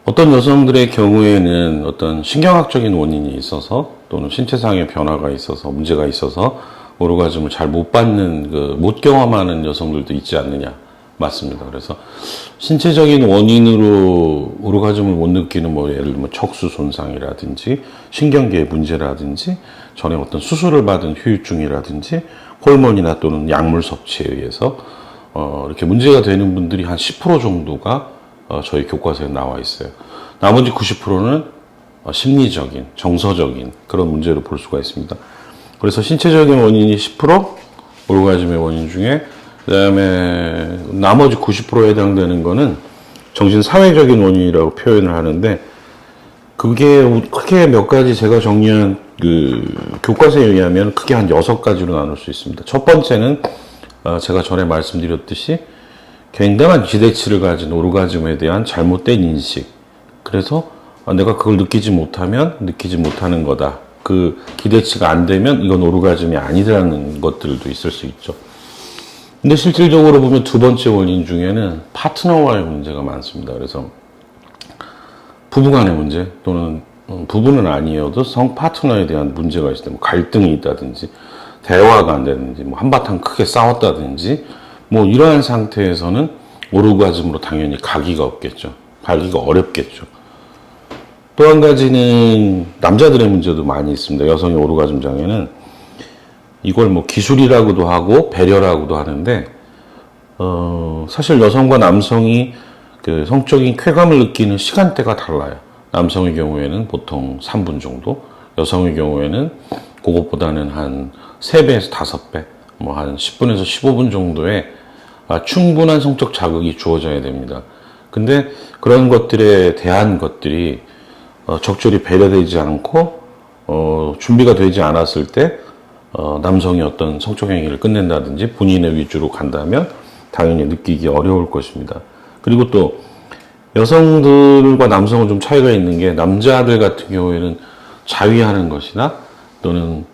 어떤 여성들의 경우에는 어떤 신경학적인 원인이 있어서 또는 신체상의 변화가 있어서 문제가 있어서 오르가즘을 잘 못 받는 못 경험하는 여성들도 있지 않느냐. 맞습니다. 그래서 신체적인 원인으로 오르가즘을 못 느끼는 예를 들면 척수 손상이라든지 신경계의 문제라든지 전에 어떤 수술을 받은 후유증이라든지 호르몬이나 또는 약물 섭취에 의해서 이렇게 문제가 되는 분들이 한 10% 정도가 저희 교과서에 나와 있어요. 나머지 90%는 심리적인, 정서적인 그런 문제로 볼 수가 있습니다. 그래서 신체적인 원인이 10%, 오르가즘의 원인 중에 그다음에 나머지 90%에 해당되는 거는 정신사회적인 원인이라고 표현을 하는데, 그게 크게 몇 가지 제가 정리한 교과서에 의하면 크게 한 6가지로 나눌 수 있습니다. 첫 번째는 제가 전에 말씀드렸듯이 굉장한 기대치를 가진 오르가즘에 대한 잘못된 인식. 그래서 내가 그걸 느끼지 못하면 느끼지 못하는 거다. 그 기대치가 안 되면 이건 오르가즘이 아니라는 것들도 있을 수 있죠. 근데 실질적으로 보면 두 번째 원인 중에는 파트너와의 문제가 많습니다. 그래서 부부간의 문제 또는 부부는 아니어도 성 파트너에 대한 문제가 있을 때 갈등이 있다든지 대화가 안 되든지 한바탕 크게 싸웠다든지 이러한 상태에서는 오르가즘으로 당연히 가기가 없겠죠. 가기가 어렵겠죠. 또 한 가지는 남자들의 문제도 많이 있습니다. 여성의 오르가즘 장애는 이걸 기술이라고도 하고 배려라고도 하는데, 사실 여성과 남성이 성적인 쾌감을 느끼는 시간대가 달라요. 남성의 경우에는 보통 3분 정도, 여성의 경우에는 그것보다는 한 3배에서 5배, 한 10분에서 15분 정도의 충분한 성적 자극이 주어져야 됩니다. 근데 그런 것들에 대한 것들이 적절히 배려되지 않고 준비가 되지 않았을 때 남성이 어떤 성적 행위를 끝낸다든지 본인의 위주로 간다면 당연히 느끼기 어려울 것입니다. 그리고 또 여성들과 남성은 좀 차이가 있는 게, 남자들 같은 경우에는 자위하는 것이나 또는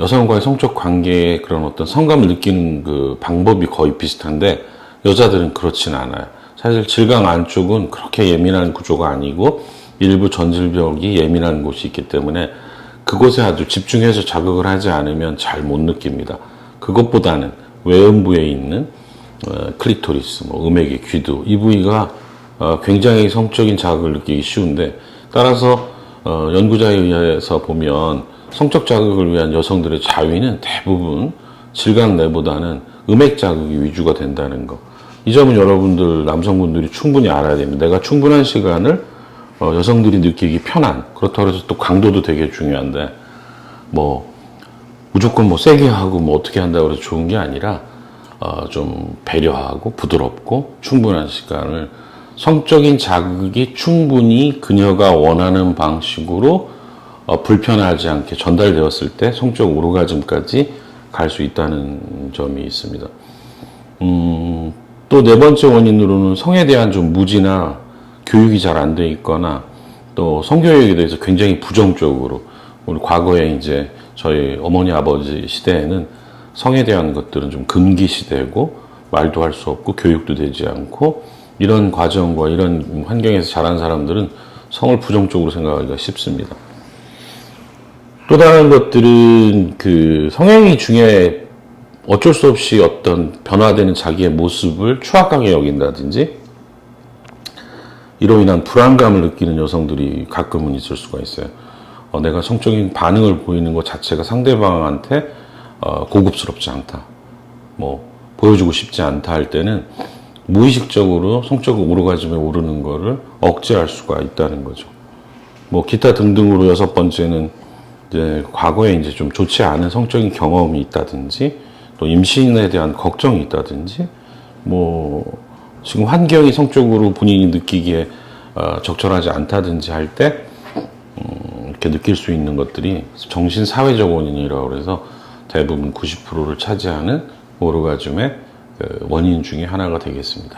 여성과의 성적 관계에 그런 어떤 성감을 느끼는 그 방법이 거의 비슷한데, 여자들은 그렇진 않아요. 사실 질강 안쪽은 그렇게 예민한 구조가 아니고 일부 전질벽이 예민한 곳이 있기 때문에 그곳에 아주 집중해서 자극을 하지 않으면 잘 못 느낍니다. 그것보다는 외음부에 있는 클리토리스, 음액의 귀두, 이 부위가 굉장히 성적인 자극을 느끼기 쉬운데, 따라서 연구자에 의해서 보면 성적 자극을 위한 여성들의 자위는 대부분 질각 내보다는 음액 자극이 위주가 된다는 거. 이 점은 여러분들 남성분들이 충분히 알아야 됩니다. 내가 충분한 시간을 여성들이 느끼기 편한, 그렇다고 해서 또 강도도 되게 중요한데 무조건 세게 하고 어떻게 한다고 해서 좋은 게 아니라 좀 배려하고 부드럽고 충분한 시간을, 성적인 자극이 충분히 그녀가 원하는 방식으로 불편하지 않게 전달되었을 때 성적 오르가즘까지 갈 수 있다는 점이 있습니다. 또 네 번째 원인으로는 성에 대한 좀 무지나 교육이 잘 안 돼 있거나 또 성교육에 대해서 굉장히 부정적으로, 우리 과거에 이제 저희 어머니 아버지 시대에는 성에 대한 것들은 좀 금기 시대고 말도 할 수 없고 교육도 되지 않고, 이런 과정과 이런 환경에서 자란 사람들은 성을 부정적으로 생각하기가 쉽습니다. 또 다른 것들은 성행위 중에 어쩔 수 없이 어떤 변화되는 자기의 모습을 추악하게 여긴다든지, 이로 인한 불안감을 느끼는 여성들이 가끔은 있을 수가 있어요. 내가 성적인 반응을 보이는 것 자체가 상대방한테 고급스럽지 않다, 보여주고 싶지 않다 할 때는 무의식적으로 성적 오르가즘에 오르는 거를 억제할 수가 있다는 거죠. 기타 등등으로 여섯 번째는 이제 과거에 이제 좀 좋지 않은 성적인 경험이 있다든지, 또 임신에 대한 걱정이 있다든지, 지금 환경이 성적으로 본인이 느끼기에 적절하지 않다든지 할 때 이렇게 느낄 수 있는 것들이 정신사회적 원인이라고 해서 대부분 90%를 차지하는 오르가즘의 원인 중에 하나가 되겠습니다.